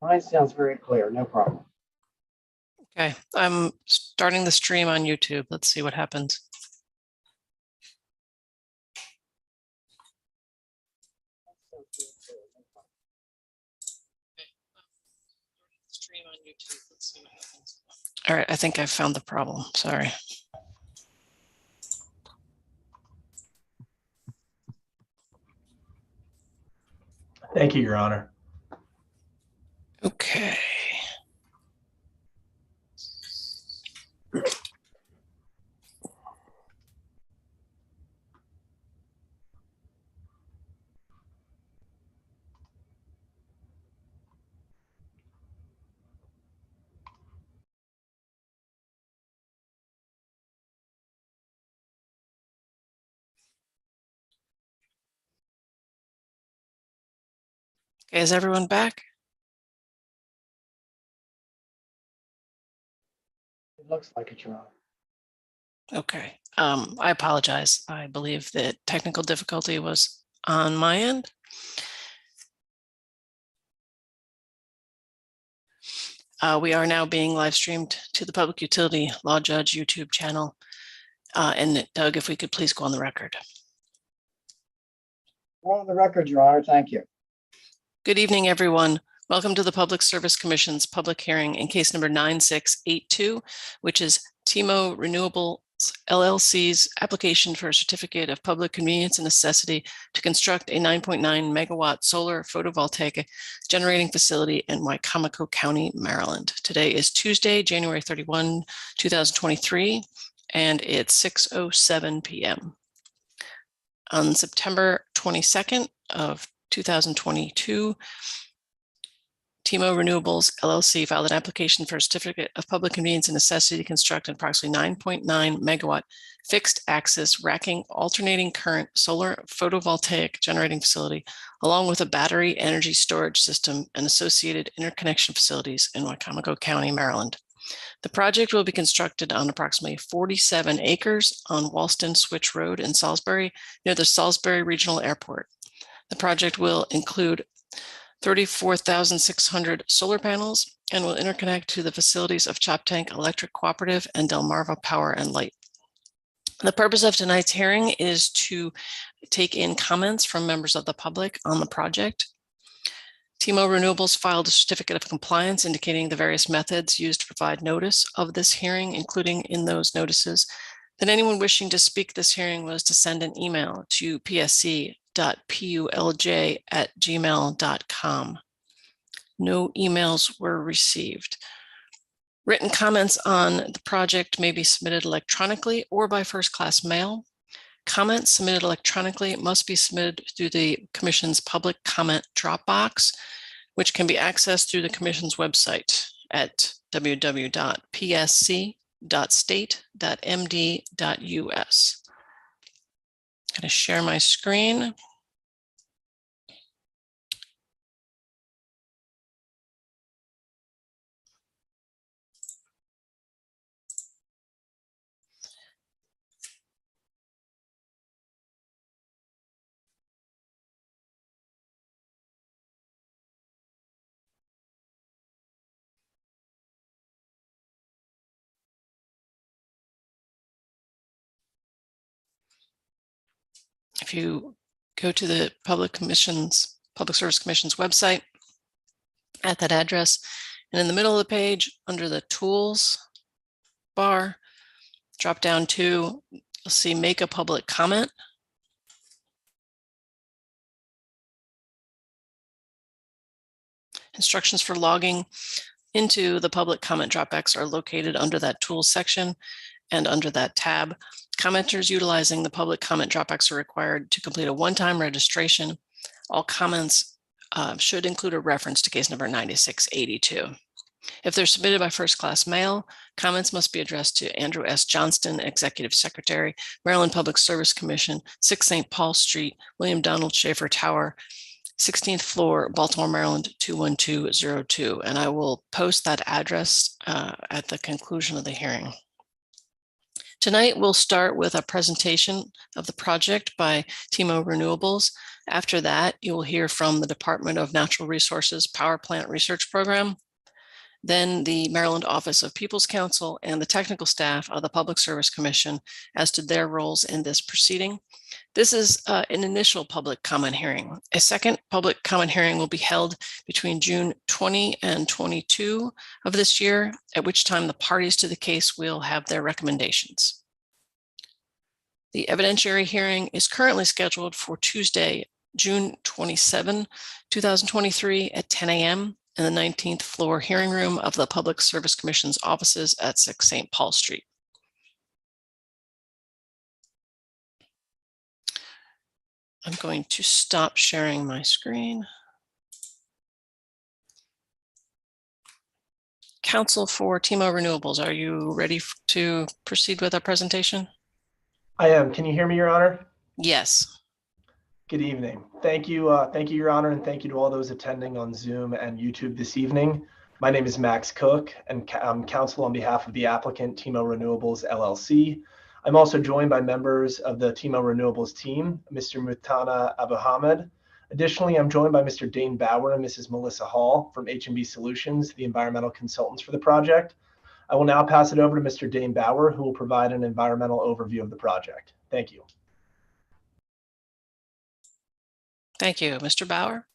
Mine sounds very clear, no problem. Okay, I'm starting the stream on YouTube. Let's see what happens. Stream on YouTube. Let's see what happens. All right, I think I found the problem. Sorry. Thank you, Your Honor. Okay. Okay, is everyone back? It looks like it, Your Honor. Okay, I apologize. I believe that technical difficulty was on my end. We are now being live streamed to the Public Utility Law Judge YouTube channel. And Doug, if we could please go on the record. We're on the record, Your Honor. Thank you. Good evening, everyone. Welcome to the Public Service Commission's public hearing in case number 9682, which is Temo Renewables LLC's application for a certificate of public convenience and necessity to construct a 9.9 megawatt solar photovoltaic generating facility in Wicomico County, Maryland. Today is Tuesday, January 31, 2023, and it's 6:07 p.m. On September 22nd of 2022, Temo Renewables LLC filed an application for a certificate of public convenience and necessity to construct an approximately 9.9 megawatt fixed axis racking alternating current solar photovoltaic generating facility, along with a battery energy storage system and associated interconnection facilities in Wicomico County, Maryland. The project will be constructed on approximately 47 acres on Walston Switch Road in Salisbury, near the Salisbury Regional Airport. The project will include 34,600 solar panels and will interconnect to the facilities of Choptank Electric Cooperative and Delmarva Power and Light. The purpose of tonight's hearing is to take in comments from members of the public on the project. Temo Renewables filed a certificate of compliance indicating the various methods used to provide notice of this hearing, including in those notices that anyone wishing to speak this hearing was to send an email to psc.pulj@gmail.com. No emails were received. Written comments on the project may be submitted electronically or by first-class mail. Comments submitted electronically must be submitted through the Commission's public comment drop box, which can be accessed through the Commission's website at www.psc.state.md.us. I'm going to share my screen. If you go to the Public Service Commission's website at that address, and in the middle of the page under the tools bar, drop down to, you'll see make a public comment. Instructions for logging into the public comment dropbox are located under that tools section and under that tab. Commenters utilizing the public comment dropbox are required to complete a one-time registration. All comments should include a reference to case number 9682. If they're submitted by first-class mail, comments must be addressed to Andrew S. Johnston, Executive Secretary, Maryland Public Service Commission, 6 St. Paul Street, William Donald Schaefer Tower, 16th floor, Baltimore, Maryland, 21202. And I will post that address at the conclusion of the hearing. Tonight, we'll start with a presentation of the project by Temo Renewables. After that, you will hear from the Department of Natural Resources Power Plant Research Program, then the Maryland Office of People's Counsel and the technical staff of the Public Service Commission as to their roles in this proceeding. This is an initial public comment hearing. A second public comment hearing will be held between June 20 and 22 of this year, at which time the parties to the case will have their recommendations. The evidentiary hearing is currently scheduled for Tuesday, June 27, 2023 at 10 a.m. in the 19th floor hearing room of the Public Service Commission's offices at 6 St. Paul Street. I'm going to stop sharing my screen. Counsel for Temo Renewables, are you ready to proceed with our presentation? I am. Can you hear me, Your Honor? Yes. Good evening. Thank you, Your Honor, and thank you to all those attending on Zoom and YouTube this evening. My name is Max Cook, and I'm counsel on behalf of the applicant, Temo Renewables, LLC. I'm also joined by members of the Temo Renewables team, Mr. Muthana Abuhamid. Additionally, I'm joined by Mr. Dane Bauer and Mrs. Melissa Hall from H&B Solutions, the environmental consultants for the project. I will now pass it over to Mr. Dane Bauer, who will provide an environmental overview of the project. Thank you. Thank you. Mr. Bauer?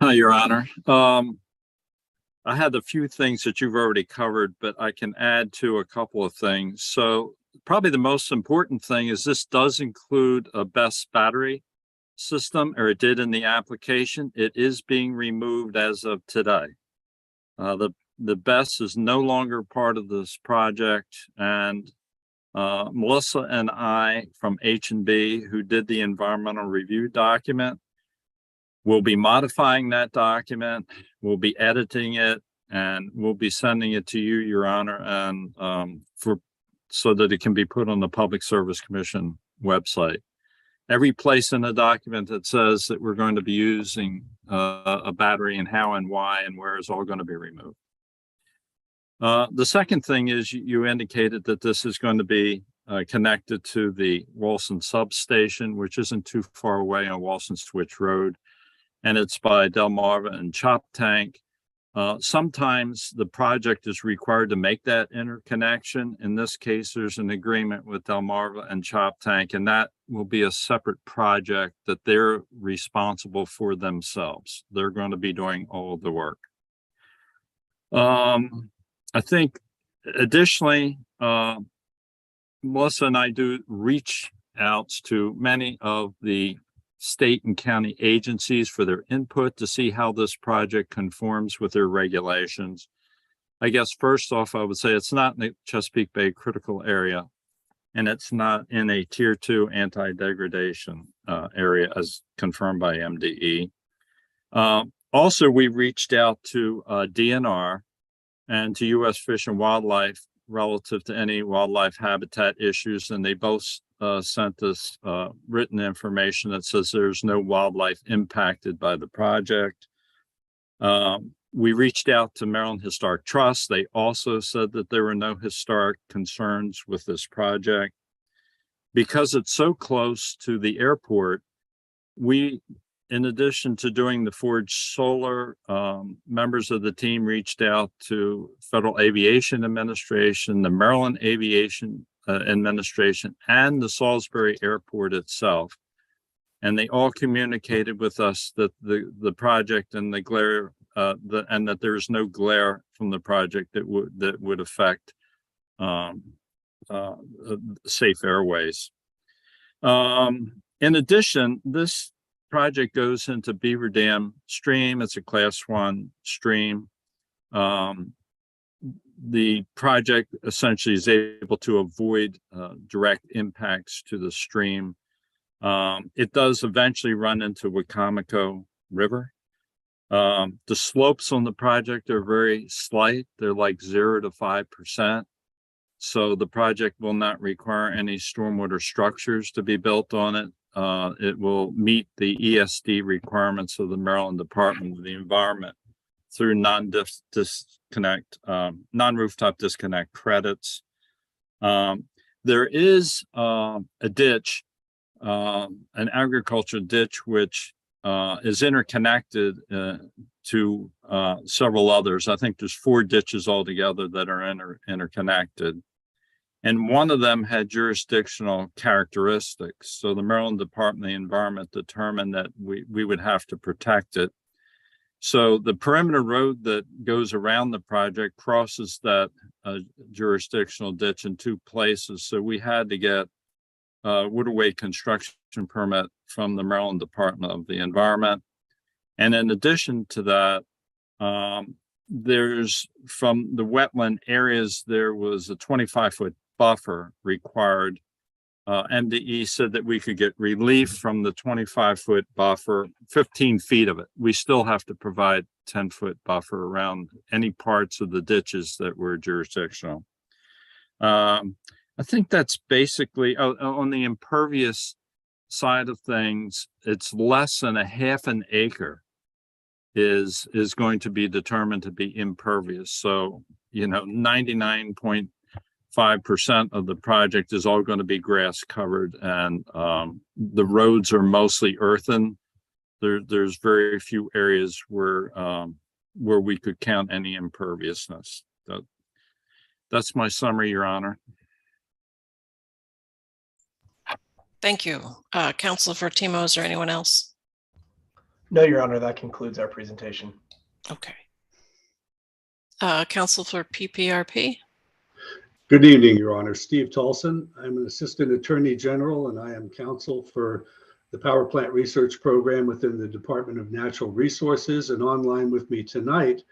Hi, Your Honor. I had a few things that you've already covered, but I can add to a couple of things. So probably the most important thing is this does include a BESS battery system, or it did in the application. It is being removed as of today. The BESS is no longer part of this project, and Melissa and I from H&B, who did the environmental review document, we'll be modifying that document, we'll be editing it, and we'll be sending it to you, Your Honor, and so that it can be put on the Public Service Commission website. Every place in the document that says that we're going to be using a battery and how and why and where is all going to be removed. The second thing is you indicated that this is going to be connected to the Walson substation, which isn't too far away on Walson Switch Road. And it's by Delmarva and Chop Tank. Sometimes the project is required to make that interconnection. In this case, there's an agreement with Delmarva and Chop Tank, and that will be a separate project that they're responsible for themselves. They're going to be doing all of the work. I think additionally, Melissa and I do reach outs to many of the state and county agencies for their input to see how this project conforms with their regulations. I guess first off, I would say it's not in the Chesapeake Bay critical area, and it's not in a tier 2 anti-degradation area as confirmed by MDE. Also, we reached out to DNR and to U.S. Fish and Wildlife relative to any wildlife habitat issues, and they both sent us written information that says there's no wildlife impacted by the project. We reached out to Maryland Historic Trust. They also said that there were no historic concerns with this project. Because it's so close to the airport, we, in addition to doing the Forge Solar, members of the team reached out to Federal Aviation Administration, the Maryland Aviation Administration, and the Salisbury Airport itself. And they all communicated with us that the project and the glare, and that there is no glare from the project that would affect safe airways. In addition, this project goes into Beaver Dam Stream. It's a Class 1 stream. The project essentially is able to avoid direct impacts to the stream. It does eventually run into Wicomico River. The slopes on the project are very slight. They're like 0 to 5%. So the project will not require any stormwater structures to be built on it. It will meet the ESD requirements of the Maryland Department of the Environment through non-rooftop disconnect credits. There is a ditch an agriculture ditch which is interconnected to several others. I think there's 4 ditches altogether that are interconnected. And one of them had jurisdictional characteristics. So the Maryland Department of the Environment determined that we would have to protect it. So the perimeter road that goes around the project crosses that jurisdictional ditch in 2 places. So we had to get a waterway construction permit from the Maryland Department of the Environment. And in addition to that, there's from the wetland areas, there was a 25-foot buffer required. MDE said that we could get relief from the 25-foot buffer, 15 feet of it. We still have to provide 10-foot buffer around any parts of the ditches that were jurisdictional. I think that's basically on the impervious side of things. It's less than a half an acre is going to be determined to be impervious. So, 99.5% of the project is all going to be grass covered, and the roads are mostly earthen. There's very few areas where we could count any imperviousness. That's my summary, Your Honor. Thank you. Counsel for Temo, is there anyone else? No, Your Honor, that concludes our presentation. Okay. Counsel for PPRP? Good evening, Your Honor. Steve Tolson. I'm an Assistant Attorney General, and I am counsel for the Power Plant Research Program within the Department of Natural Resources. And online with me tonight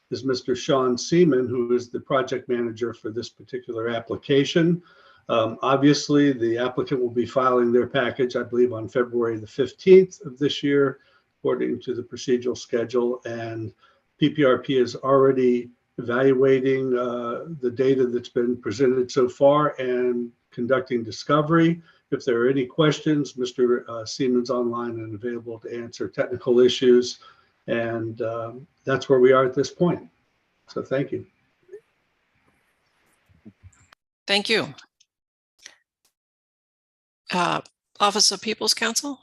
is Mr. Sean Seaman, who is the project manager for this particular application. Obviously, the applicant will be filing their package, I believe, on February the 15th of this year, according to the procedural schedule. And PPRP is already evaluating the data that's been presented so far and conducting discovery. If there are any questions, Mr. Seaman's online and available to answer technical issues. And that's where we are at this point. So thank you. Thank you. Office of People's Counsel?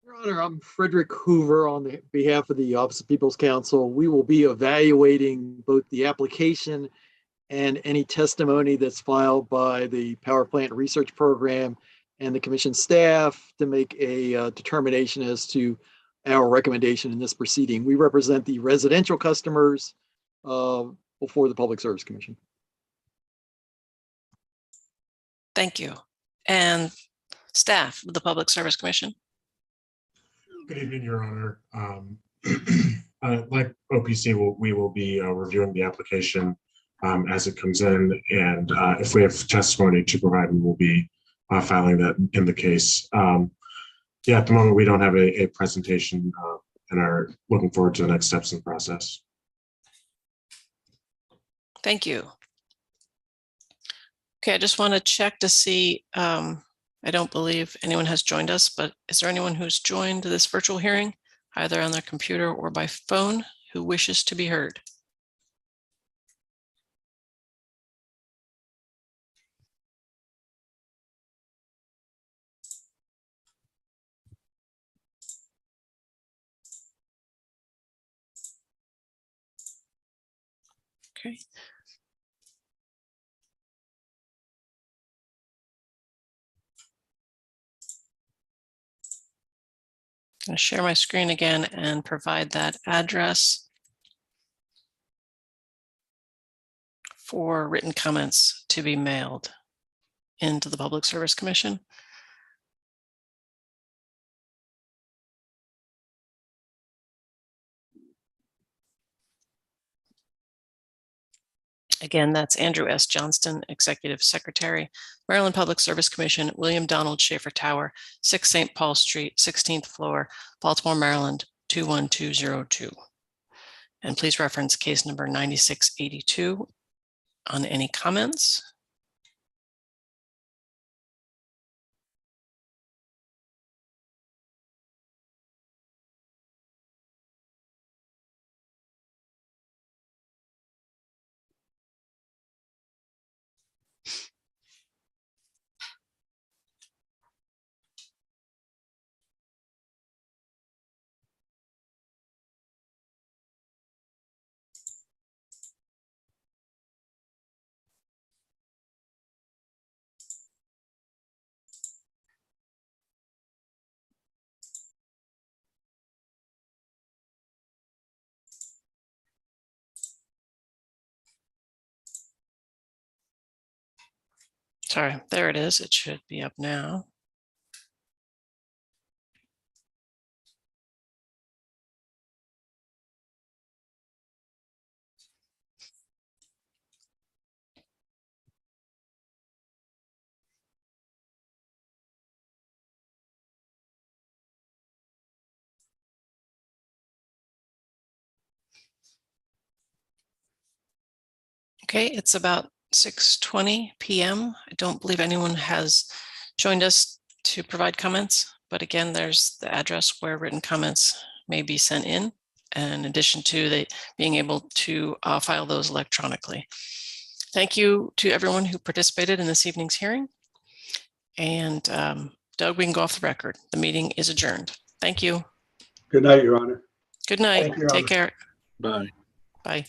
Your Honor, I'm Frederick Hoover on the behalf of the Office of People's Counsel. We will be evaluating both the application and any testimony that's filed by the Power Plant Research Program and the Commission staff to make a determination as to our recommendation in this proceeding. We represent the residential customers before the Public Service Commission. Thank you. And staff of the Public Service Commission? Good evening, Your Honor. Like OPC, we will be reviewing the application as it comes in, and if we have testimony to provide, we will be filing that in the case. Yeah, at the moment, we don't have a presentation and are looking forward to the next steps in the process. Thank you. Okay, I just want to check to see, I don't believe anyone has joined us, but is there anyone who's joined this virtual hearing, either on their computer or by phone, who wishes to be heard? Okay. I'm going to share my screen again and provide that address for written comments to be mailed into the Public Service Commission. Again, that's Andrew S. Johnston, Executive Secretary, Maryland Public Service Commission, William Donald Schaefer Tower, 6 St. Paul Street, 16th floor, Baltimore, Maryland, 21202. And please reference case number 9682 on any comments. Sorry, there it is. It should be up now. Okay, it's about 6:20 p.m. I don't believe anyone has joined us to provide comments, but again, there's the address where written comments may be sent in addition to being able to file those electronically. Thank you to everyone who participated in this evening's hearing. And Doug, we can go off the record. The meeting is adjourned. Thank you. Good night, Your Honor. Good night. Thank you, Your Take Honor. care. Bye. Bye.